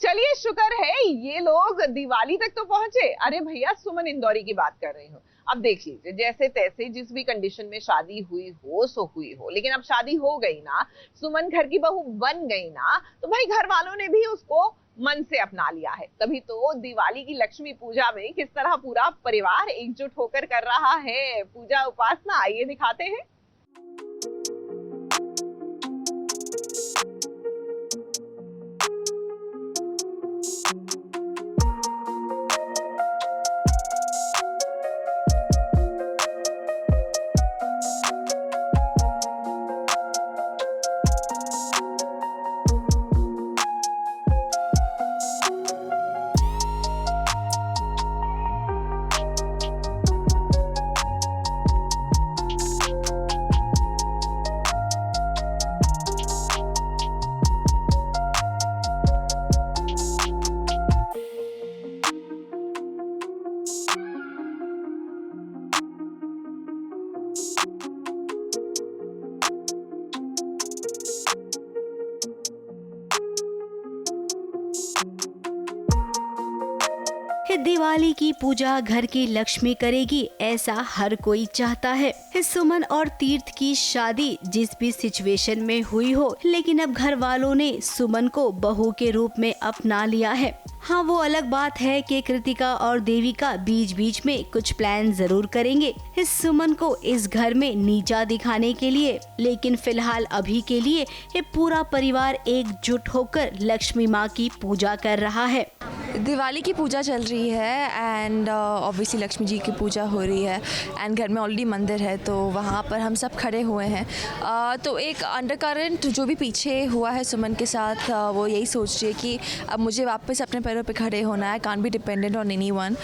चलिए शुक्र है ये लोग दिवाली तक तो पहुंचे। अरे भैया सुमन इंदौरी की बात कर रही हूँ। अब देख लीजिए जैसे तैसे जिस भी कंडीशन में शादी हुई हो सो हुई हो, लेकिन अब शादी हो गई ना, सुमन घर की बहू बन गई ना, तो भाई घर वालों ने भी उसको मन से अपना लिया है। तभी तो दिवाली की लक्ष्मी पूजा में किस तरह पूरा परिवार एकजुट होकर कर रहा है पूजा उपासना, आइए दिखाते हैं। दिवाली की पूजा घर की लक्ष्मी करेगी, ऐसा हर कोई चाहता है। सुमन और तीर्थ की शादी जिस भी सिचुएशन में हुई हो, लेकिन अब घर वालों ने सुमन को बहू के रूप में अपना लिया है। हाँ, वो अलग बात है कि कृतिका और देविका बीच बीच में कुछ प्लान जरूर करेंगे इस सुमन को इस घर में नीचा दिखाने के लिए, लेकिन फिलहाल अभी के लिए ये पूरा परिवार एकजुट होकर लक्ष्मी माँ की पूजा कर रहा है। दिवाली की पूजा चल रही है एंड ऑब्वियसली लक्ष्मी जी की पूजा हो रही है एंड घर में ऑलरेडी मंदिर है, तो वहाँ पर हम सब खड़े हुए हैं। तो एक अंडरकरेंट जो भी पीछे हुआ है सुमन के साथ, वो यही सोच रही है कि अब मुझे वापस अपने पैरों पे खड़े होना है, can't be dependent on anyone.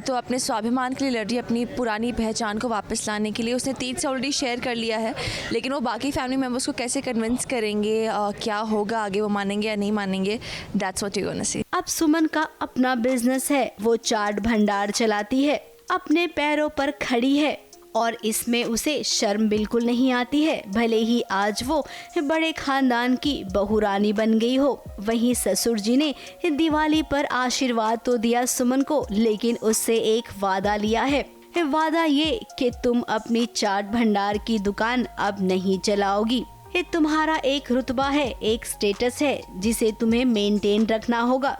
तो अपने स्वाभिमान के लिए लड़ रही है, अपनी पुरानी पहचान को वापस लाने के लिए। उसने तीर्थ से ऑलरेडी शेयर कर लिया है, लेकिन वो बाकी फैमिली मेम्बर्स को कैसे कन्विंस करेंगे, क्या होगा आगे, वो मानेंगे या नहीं मानेंगे, that's what you gonna see. अब सुमन का अपना बिजनेस है, वो चाट भंडार चलाती है, अपने पैरों पर खड़ी है और इसमें उसे शर्म बिल्कुल नहीं आती है, भले ही आज वो बड़े खानदान की बहू रानी बन गई हो। वहीं ससुर जी ने दिवाली पर आशीर्वाद तो दिया सुमन को, लेकिन उससे एक वादा लिया है। वादा ये कि तुम अपनी चाट भंडार की दुकान अब नहीं चलाओगी। ये तुम्हारा एक रुतबा है, एक स्टेटस है जिसे तुम्हें मेंटेन रखना होगा।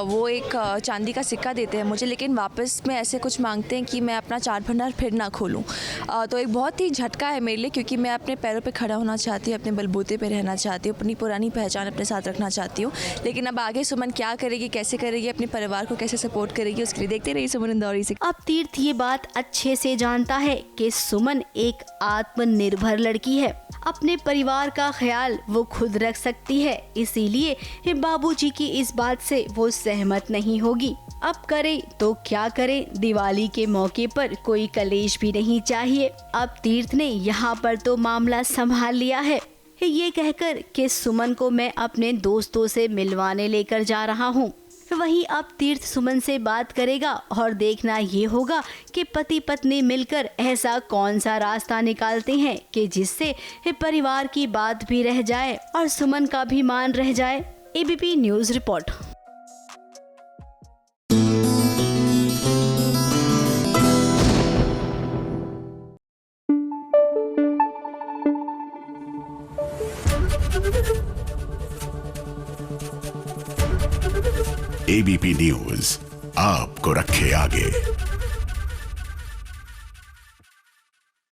वो एक चांदी का सिक्का देते हैं मुझे, लेकिन वापस में ऐसे कुछ मांगते हैं कि मैं अपना चाट भंडार फिर ना खोलूं। तो एक बहुत ही झटका है मेरे लिए, क्योंकि मैं अपने पैरों पे खड़ा होना चाहती हूँ, अपने बलबूते पे रहना चाहती हूँ, अपनी पुरानी पहचान अपने साथ रखना चाहती हूँ। लेकिन अब आगे सुमन क्या करेगी, कैसे करेगी, अपने परिवार को कैसे सपोर्ट करेगी, उसके लिए देखते रहिए सुमन इंदौरी से। अब तीर्थ ये बात अच्छे से जानता है कि सुमन एक आत्मनिर्भर लड़की है, अपने परिवार का ख्याल वो खुद रख सकती है, इसीलिए बाबूजी की इस बात से वो सहमत नहीं होगी। अब करे तो क्या करे, दिवाली के मौके पर कोई कलेश भी नहीं चाहिए। अब तीर्थ ने यहाँ पर तो मामला संभाल लिया है, ये कहकर कि सुमन को मैं अपने दोस्तों से मिलवाने लेकर जा रहा हूँ। वहीं अब तीर्थ सुमन से बात करेगा और देखना ये होगा कि पति पत्नी मिलकर ऐसा कौन सा रास्ता निकालते हैं कि जिससे परिवार की बात भी रह जाए और सुमन का भी मान रह जाए। ABP news report. ABP news आपको रखे आगे।